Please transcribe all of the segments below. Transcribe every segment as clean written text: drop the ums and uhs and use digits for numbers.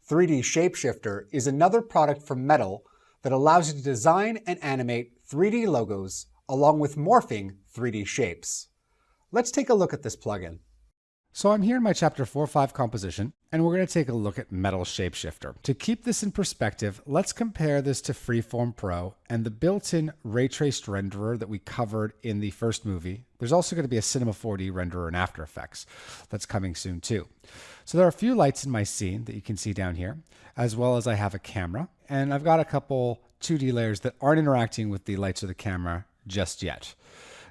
3D ShapeShifter is another product from Metal that allows you to design and animate 3D logos along with morphing 3D shapes. Let's take a look at this plugin. So I'm here in my chapter 4.5 composition, and we're going to take a look at Metal ShapeShifter. To keep this in perspective, let's compare this to Freeform Pro and the built-in ray traced renderer that we covered in the first movie. There's also going to be a Cinema 4D renderer in After Effects that's coming soon too. So there are a few lights in my scene that you can see down here, as well as I have a camera, and I've got a couple 2D layers that aren't interacting with the lights of the camera just yet.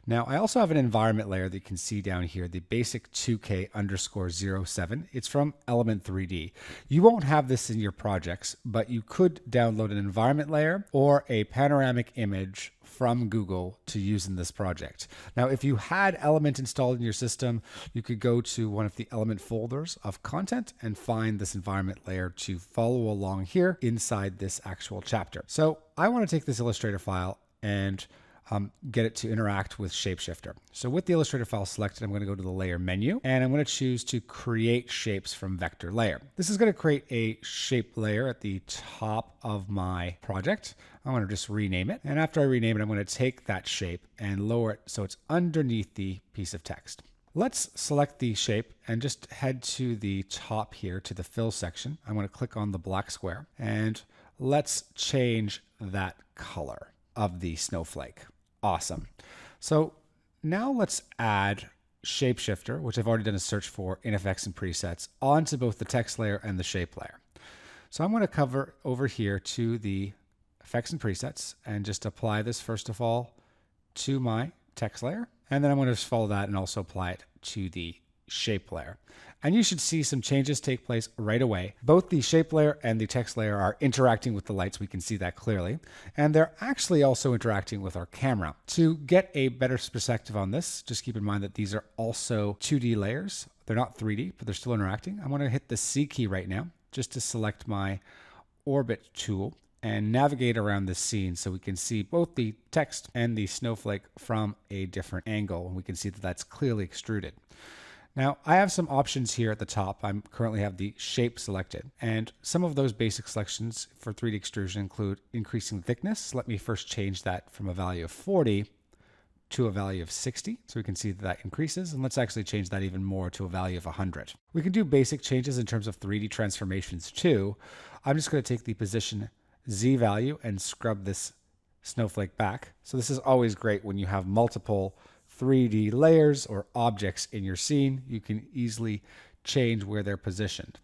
Now, I also have an environment layer that you can see down here, the basic 2K_07. It's from Element 3D. You won't have this in your projects, but you could download an environment layer or a panoramic image from Google to use in this project. Now, if you had Element installed in your system, you could go to one of the Element folders of content and find this environment layer to follow along here inside this actual chapter. So I want to take this Illustrator file and get it to interact with ShapeShifter. So with the Illustrator file selected, I'm going to go to the layer menu and I'm going to choose to create shapes from vector layer. This is going to create a shape layer at the top of my project. I'm going to just rename it. And after I rename it, I'm going to take that shape and lower it so it's underneath the piece of text. Let's select the shape and just head to the top here to the fill section. I'm going to click on the black square and let's change that color of the snowflake. Awesome. So now let's add ShapeShifter, which I've already done a search for in effects and presets, onto both the text layer and the shape layer. So I'm going to cover over here to the effects and presets and just apply this first of all to my text layer. And then I'm going to just follow that and also apply it to the shape layer. And you should see some changes take place right away. Both the shape layer and the text layer are interacting with the lights. We can see that clearly. And they're actually also interacting with our camera. To get a better perspective on this, just keep in mind that these are also 2D layers. They're not 3D, but they're still interacting. I'm going to hit the C key right now just to select my orbit tool and navigate around the scene so we can see both the text and the snowflake from a different angle. And we can see that that's clearly extruded. Now, I have some options here at the top. I currently have the shape selected, and some of those basic selections for 3D extrusion include increasing thickness. Let me first change that from a value of 40 to a value of 60, so we can see that that increases, and let's actually change that even more to a value of 100. We can do basic changes in terms of 3D transformations too. I'm just going to take the position Z value and scrub this snowflake back. So this is always great when you have multiple 3D layers or objects in your scene. You can easily change where they're positioned.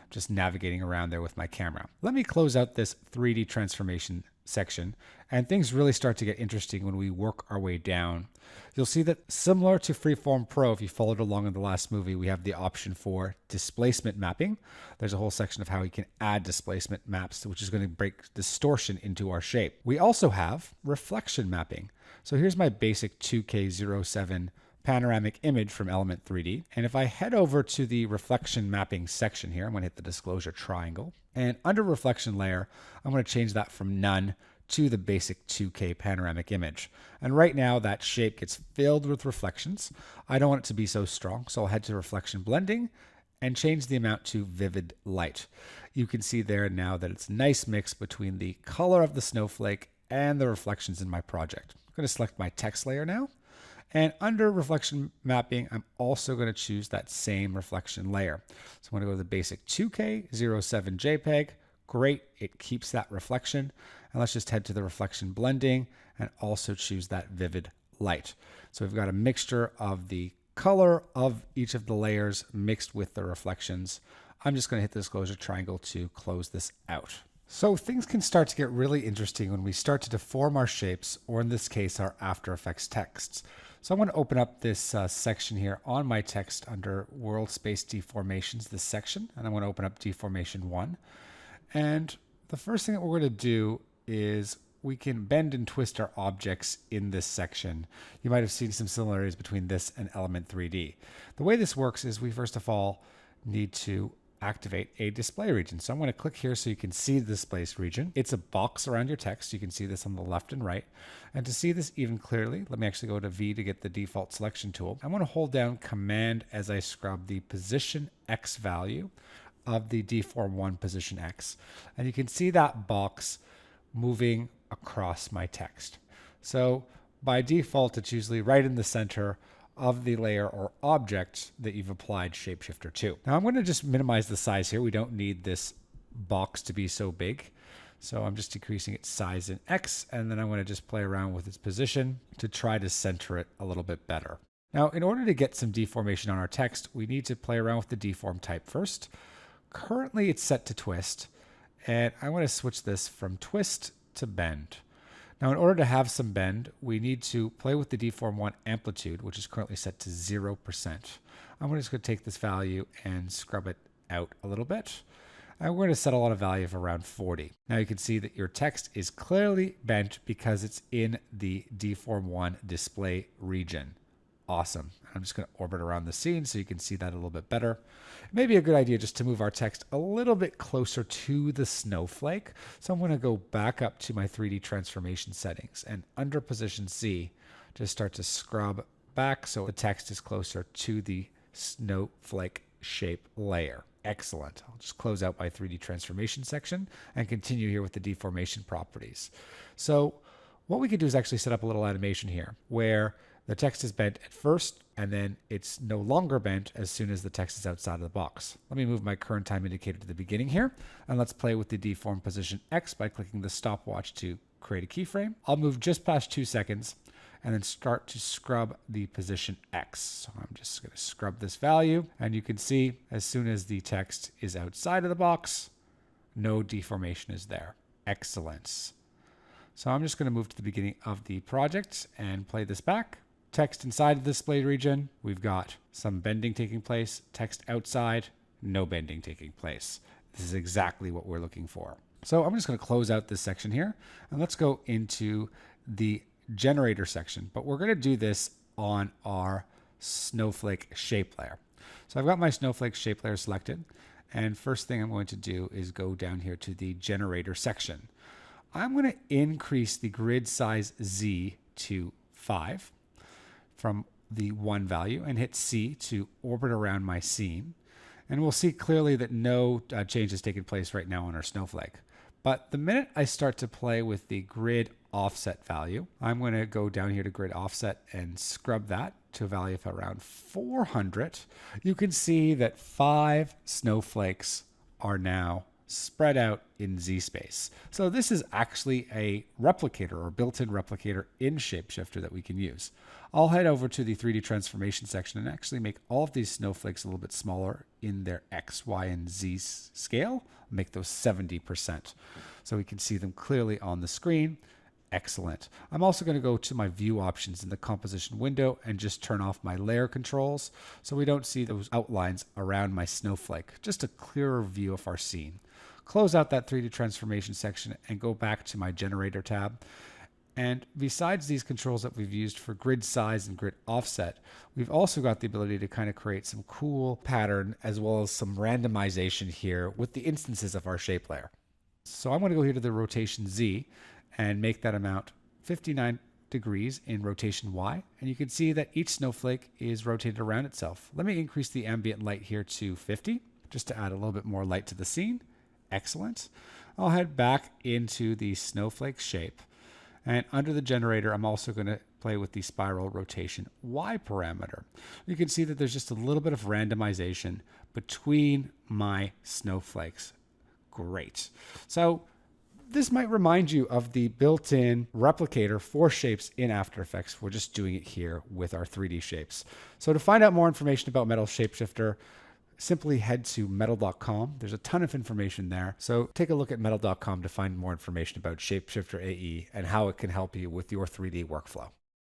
Just navigating around there with my camera. Let me close out this 3D transformation section, and things really start to get interesting when we work our way down. You'll see that similar to Freeform Pro, if you followed along in the last movie, we have the option for displacement mapping. There's a whole section of how we can add displacement maps, which is going to break distortion into our shape. We also have reflection mapping. So here's my basic 2K07 panoramic image from Element 3D. And if I head over to the reflection mapping section here, I'm going to hit the disclosure triangle. And under reflection layer, I'm going to change that from none to the basic 2K panoramic image. And right now that shape gets filled with reflections. I don't want it to be so strong, so I'll head to reflection blending and change the amount to vivid light. You can see there now that it's a nice mix between the color of the snowflake and the reflections in my project. I'm going to select my text layer now. And under reflection mapping, I'm also going to choose that same reflection layer. So I'm going to go to the basic 2K07 JPEG. Great, it keeps that reflection. And let's just head to the reflection blending and also choose that vivid light. So we've got a mixture of the color of each of the layers mixed with the reflections. I'm just going to hit the disclosure triangle to close this out. So things can start to get really interesting when we start to deform our shapes, or in this case, our After Effects texts. So I'm going to open up this section here on my text under World Space Deformations, this section, and I'm going to open up Deformation 1. And the first thing that we're going to do is we can bend and twist our objects in this section. You might have seen some similarities between this and Element 3D. The way this works is we first of all need to activate a display region. So I'm going to click here so you can see the displays region. It's a box around your text. You can see this on the left and right. And to see this even clearly, let me actually go to V to get the default selection tool. I want to hold down Command as I scrub the position X value of the deform 1 position X. And you can see that box moving across my text. So by default, it's usually right in the center of the layer or object that you've applied ShapeShifter to. Now I'm going to just minimize the size here. We don't need this box to be so big. So I'm just decreasing its size in X, and then I'm going to just play around with its position to try to center it a little bit better. Now, in order to get some deformation on our text, we need to play around with the deform type first. Currently, it's set to twist, and I want to switch this from twist to bend. Now, in order to have some bend, we need to play with the deform 1 amplitude, which is currently set to 0%. I'm just going to take this value and scrub it out a little bit. And we're going to settle on a value of around 40. Now you can see that your text is clearly bent because it's in the deform 1 display region. Awesome. I'm just going to orbit around the scene so you can see that a little bit better. It may be a good idea just to move our text a little bit closer to the snowflake. So I'm going to go back up to my 3D transformation settings and under position C, just start to scrub back so the text is closer to the snowflake shape layer. Excellent. I'll just close out my 3D transformation section and continue here with the deformation properties. So what we could do is actually set up a little animation here where the text is bent at first and then it's no longer bent as soon as the text is outside of the box. Let me move my current time indicator to the beginning here, and let's play with the deform position X by clicking the stopwatch to create a keyframe. I'll move just past 2 seconds and then start to scrub the position X. So I'm just going to scrub this value, and you can see as soon as the text is outside of the box, no deformation is there. Excellent. So I'm just going to move to the beginning of the project and play this back. Text inside of the display region, we've got some bending taking place. Text outside, no bending taking place. This is exactly what we're looking for. So I'm just going to close out this section here, and let's go into the generator section, but we're going to do this on our snowflake shape layer. So I've got my snowflake shape layer selected, and first thing I'm going to do is go down here to the generator section. I'm going to increase the grid size Z to 5 from the 1 value and hit C to orbit around my scene. And we'll see clearly that no change has taken place right now on our snowflake. But the minute I start to play with the grid offset value, I'm going to go down here to grid offset and scrub that to a value of around 400. You can see that 5 snowflakes are now spread out in Z space. So this is actually a replicator or built-in replicator in ShapeShifter that we can use. I'll head over to the 3D transformation section and actually make all of these snowflakes a little bit smaller in their X, Y, and Z scale. Make those 70% so we can see them clearly on the screen. Excellent. I'm also going to go to my view options in the composition window and just turn off my layer controls so we don't see those outlines around my snowflake. Just a clearer view of our scene. Close out that 3D transformation section and go back to my generator tab. And besides these controls that we've used for grid size and grid offset, we've also got the ability to kind of create some cool pattern as well as some randomization here with the instances of our shape layer. So I'm going to go here to the rotation Z and make that amount 59 degrees in rotation Y. And you can see that each snowflake is rotated around itself. Let me increase the ambient light here to 50 just to add a little bit more light to the scene. Excellent. I'll head back into the snowflake shape. And under the generator, I'm also going to play with the spiral rotation Y parameter. You can see that there's just a little bit of randomization between my snowflakes. Great. So this might remind you of the built-in replicator for shapes in After Effects. We're just doing it here with our 3D shapes. So to find out more information about Metal ShapeShifter, simply head to metal.com. There's a ton of information there. So take a look at metal.com to find more information about ShapeShifter AE and how it can help you with your 3D workflow.